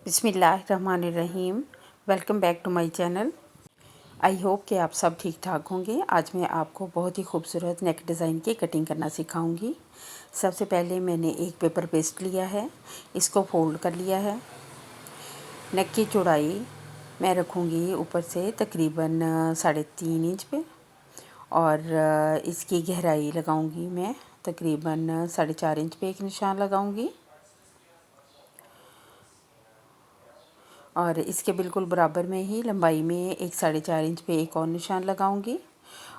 बिस्मिल्लाहिर्रहमानिर्रहीम। Welcome back to my channel. I hope कि आप सब ठीक ठाक होंगे। आज मैं आपको बहुत ही खूबसूरत नेक डिज़ाइन की कटिंग करना सिखाऊंगी। सबसे पहले मैंने एक पेपर पेस्ट लिया है, इसको फोल्ड कर लिया है। नेक की चौड़ाई मैं रखूंगी ऊपर से तकरीबन 3.5 इंच पे, और इसकी गहराई लगाऊंगी मैं तकरीबन 4.5 इंच पे एक निशान लगाऊंगी, और इसके बिल्कुल बराबर में ही लंबाई में एक 4.5 इंच पे एक और निशान लगाऊंगी,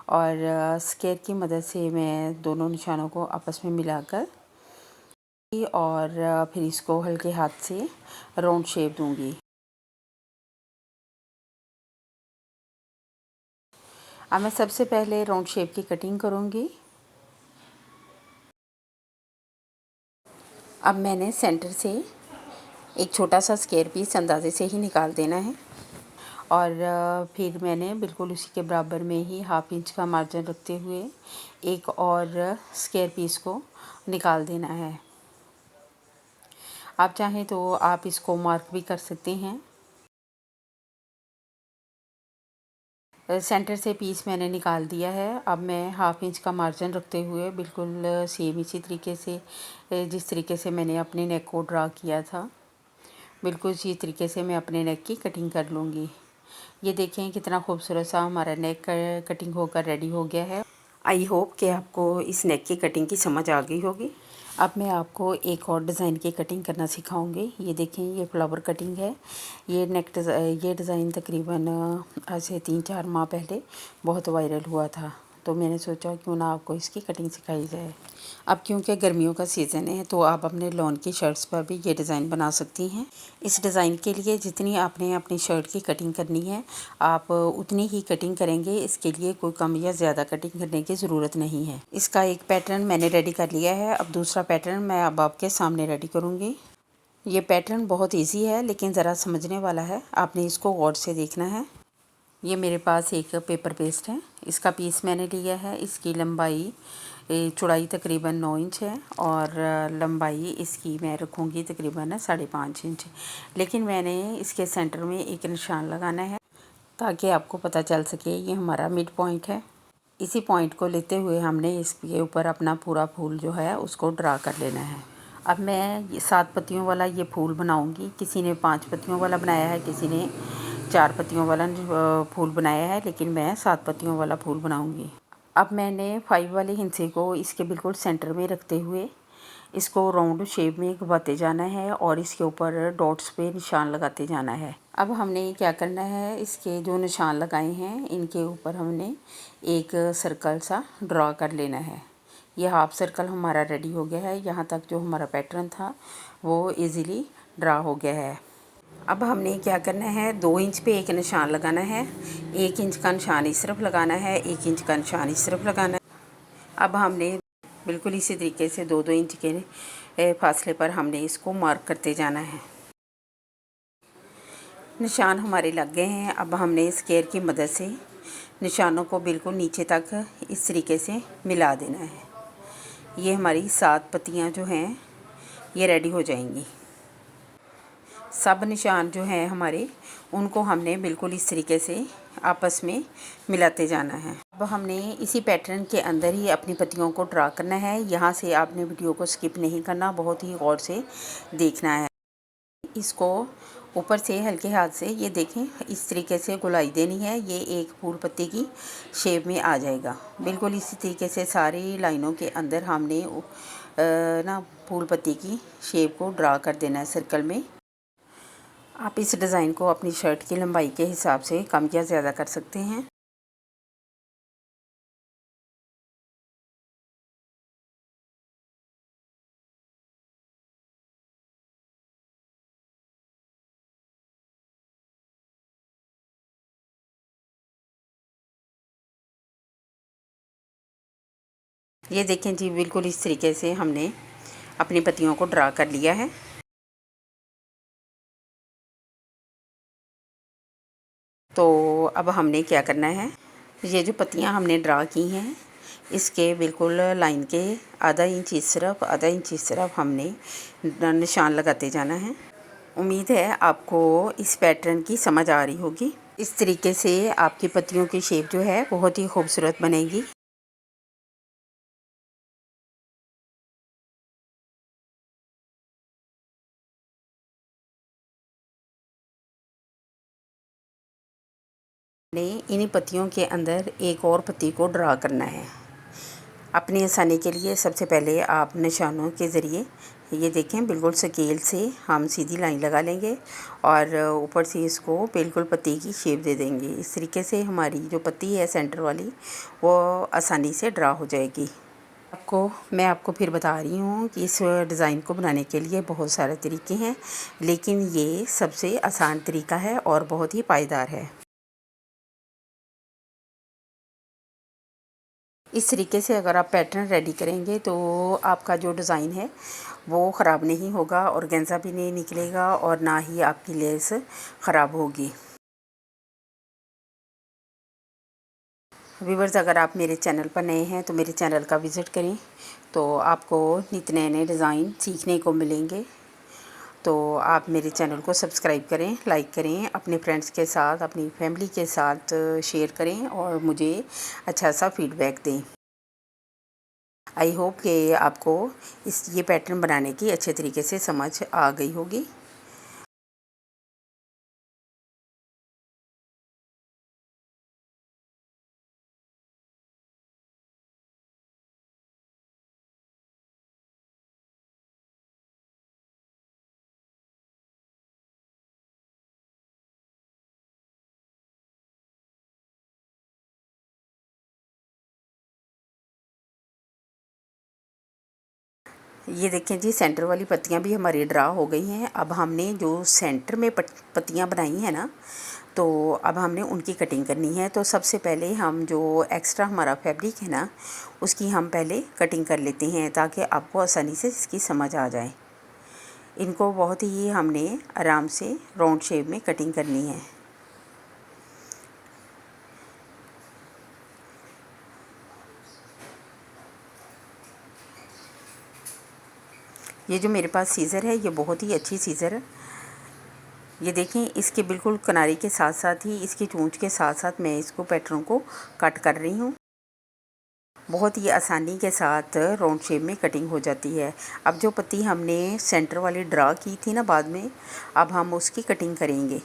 और स्केल की मदद से मैं दोनों निशानों को आपस में मिलाकर और फिर इसको हल्के हाथ से राउंड शेप दूंगी। अब मैं सबसे पहले राउंड शेप की कटिंग करूंगी। अब मैंने सेंटर से एक छोटा सा स्क्वायर पीस अंदाजे से ही निकाल देना है, और फिर मैंने बिल्कुल उसी के बराबर में ही हाफ इंच का मार्जिन रखते हुए एक और स्क्वायर पीस को निकाल देना है। आप चाहें तो आप इसको मार्क भी कर सकते हैं। सेंटर से पीस मैंने निकाल दिया है। अब मैं हाफ इंच का मार्जिन रखते हुए बिल्कुल सेम इसी तरीके से जिस तरीके से मैंने अपने नेक को ड्रा किया था, बिल्कुल इसी तरीके से मैं अपने नेक की कटिंग कर लूँगी। ये देखें कितना खूबसूरत सा हमारा नेक कटिंग होकर रेडी हो गया है। आई होप कि आपको इस नेक की कटिंग की समझ आ गई होगी। अब मैं आपको एक और डिज़ाइन की कटिंग करना सिखाऊंगी। ये देखें, ये फ्लावर कटिंग है। ये ये डिज़ाइन तकरीबन आज से 3-4 माह पहले बहुत वायरल हुआ था, तो मैंने सोचा क्यों ना आपको इसकी कटिंग सिखाई जाए। अब क्योंकि गर्मियों का सीज़न है तो आप अपने लॉन की शर्ट्स पर भी ये डिज़ाइन बना सकती हैं। इस डिज़ाइन के लिए जितनी आपने अपनी शर्ट की कटिंग करनी है आप उतनी ही कटिंग करेंगे। इसके लिए कोई कम या ज़्यादा कटिंग करने की ज़रूरत नहीं है। इसका एक पैटर्न मैंने रेडी कर लिया है। अब दूसरा पैटर्न मैं अब आपके सामने रेडी करूँगी। ये पैटर्न बहुत ईजी है लेकिन ज़रा समझने वाला है, आपने इसको गौर से देखना है। ये मेरे पास एक पेपर पेस्ट है, इसका पीस मैंने लिया है। इसकी लंबाई चौड़ाई तकरीबन 9 इंच है, और लंबाई इसकी मैं रखूँगी तकरीबन 5.5 इंच। लेकिन मैंने इसके सेंटर में एक निशान लगाना है ताकि आपको पता चल सके ये हमारा मिड पॉइंट है। इसी पॉइंट को लेते हुए हमने इसके ऊपर अपना पूरा फूल जो है उसको ड्रा कर लेना है। अब मैं 7 पत्तियों वाला ये फूल बनाऊंगी। किसी ने 5 पत्तियों वाला बनाया है, किसी ने 4 पत्तियों वाला फूल बनाया है, लेकिन मैं 7 पत्तियों वाला फूल बनाऊंगी। अब मैंने 5 वाले हिंसे को इसके बिल्कुल सेंटर में रखते हुए इसको राउंड शेप में घुमाते जाना है, और इसके ऊपर डॉट्स पे निशान लगाते जाना है। अब हमने क्या करना है, इसके जो निशान लगाए हैं इनके ऊपर हमने एक सर्कल सा ड्रा कर लेना है। यह हाफ सर्कल हमारा रेडी हो गया है। यहाँ तक जो हमारा पैटर्न था वो इजीली ड्रा हो गया है। अब हमने क्या करना है, 2 इंच पे एक निशान लगाना है, 1 इंच का निशान इस तरफ लगाना है, 1 इंच का निशान इस तरफ लगाना है। अब हमने बिल्कुल इसी तरीके से 2-2 इंच के फासले पर हमने इसको मार्क करते जाना है। निशान हमारे लग गए हैं। अब हमने स्केल की मदद से निशानों को बिल्कुल नीचे तक इस तरीके से मिला देना है। ये हमारी 7 पत्तियाँ जो हैं ये रेडी हो जाएंगी। सब निशान जो हैं हमारे उनको हमने बिल्कुल इस तरीके से आपस में मिलाते जाना है। अब हमने इसी पैटर्न के अंदर ही अपनी पत्तियों को ड्रा करना है। यहाँ से आपने वीडियो को स्किप नहीं करना, बहुत ही गौर से देखना है। इसको ऊपर से हल्के हाथ से ये देखें इस तरीके से गुलाई देनी है। ये एक फूल पत्ती की शेप में आ जाएगा। बिल्कुल इसी तरीके से सारी लाइनों के अंदर हमने ना फूल पत्ती की शेप को ड्रा कर देना है सर्कल में। आप इस डिज़ाइन को अपनी शर्ट की लंबाई के हिसाब से कम या ज़्यादा कर सकते हैं। ये देखें जी, बिल्कुल इस तरीके से हमने अपनी पत्तियों को ड्रा कर लिया है। तो अब हमने क्या करना है, ये जो पत्तियां हमने ड्रा की हैं इसके बिल्कुल लाइन के आधा इंच इस तरफ आधा इंच इस तरफ हमने निशान लगाते जाना है। उम्मीद है आपको इस पैटर्न की समझ आ रही होगी। इस तरीके से आपकी पत्तियों की शेप जो है बहुत ही खूबसूरत बनेगी। इन्हीं पत्तियों के अंदर एक और पत्ती को ड्रा करना है। अपनी आसानी के लिए सबसे पहले आप निशानों के ज़रिए ये देखें, बिल्कुल स्केल से हम सीधी लाइन लगा लेंगे और ऊपर से इसको बिल्कुल पत्ती की शेप दे देंगे। इस तरीके से हमारी जो पत्ती है सेंटर वाली वो आसानी से ड्रा हो जाएगी। मैं आपको फिर बता रही हूँ कि इस डिज़ाइन को बनाने के लिए बहुत सारे तरीके हैं, लेकिन ये सबसे आसान तरीका है और बहुत ही पायदार है। इस तरीके से अगर आप पैटर्न रेडी करेंगे तो आपका जो डिज़ाइन है वो ख़राब नहीं होगा, ऑर्गेन्जा भी नहीं निकलेगा और ना ही आपकी लेस ख़राब होगी। व्यूअर्स, अगर आप मेरे चैनल पर नए हैं तो मेरे चैनल का विज़िट करें, तो आपको नित नए नए डिज़ाइन सीखने को मिलेंगे। तो आप मेरे चैनल को सब्सक्राइब करें, लाइक करें, अपने फ्रेंड्स के साथ, अपनी फैमिली के साथ शेयर करें और मुझे अच्छा सा फीडबैक दें। आई होप कि आपको ये पैटर्न बनाने की अच्छे तरीके से समझ आ गई होगी। ये देखें जी, सेंटर वाली पत्तियां भी हमारी ड्रा हो गई हैं। अब हमने जो सेंटर में पत्तियां बनाई हैं ना, तो अब हमने उनकी कटिंग करनी है। तो सबसे पहले हम जो एक्स्ट्रा हमारा फैब्रिक है ना, उसकी हम पहले कटिंग कर लेते हैं ताकि आपको आसानी से इसकी समझ आ जाए। इनको बहुत ही हमने आराम से राउंड शेप में कटिंग करनी है। ये जो मेरे पास सीज़र है ये बहुत ही अच्छी सीज़र है। ये देखें, इसके बिल्कुल किनारे के साथ साथ ही, इसकी चोंच के साथ साथ मैं इसको पैटर्न को कट कर रही हूँ। बहुत ही आसानी के साथ राउंड शेप में कटिंग हो जाती है। अब जो पत्ती हमने सेंटर वाली ड्रा की थी ना बाद में, अब हम उसकी कटिंग करेंगे,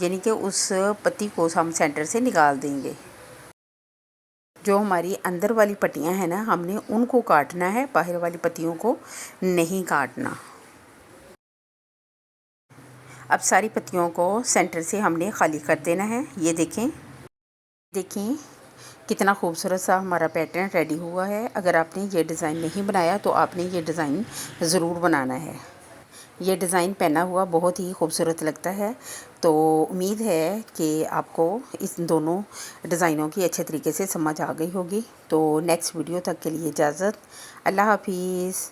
यानी कि उस पत्ती को हम सेंटर से निकाल देंगे। जो हमारी अंदर वाली पट्टियाँ हैं ना, हमने उनको काटना है, बाहर वाली पत्तियों को नहीं काटना। अब सारी पत्तियों को सेंटर से हमने खाली कर देना है। ये देखें कितना खूबसूरत सा हमारा पैटर्न रेडी हुआ है। अगर आपने ये डिज़ाइन नहीं बनाया तो आपने ये डिज़ाइन ज़रूर बनाना है। ये डिज़ाइन पहना हुआ बहुत ही खूबसूरत लगता है। तो उम्मीद है कि आपको इस दोनों डिज़ाइनों की अच्छे तरीके से समझ आ गई होगी। तो नेक्स्ट वीडियो तक के लिए इजाज़त। अल्लाह हाफिज़।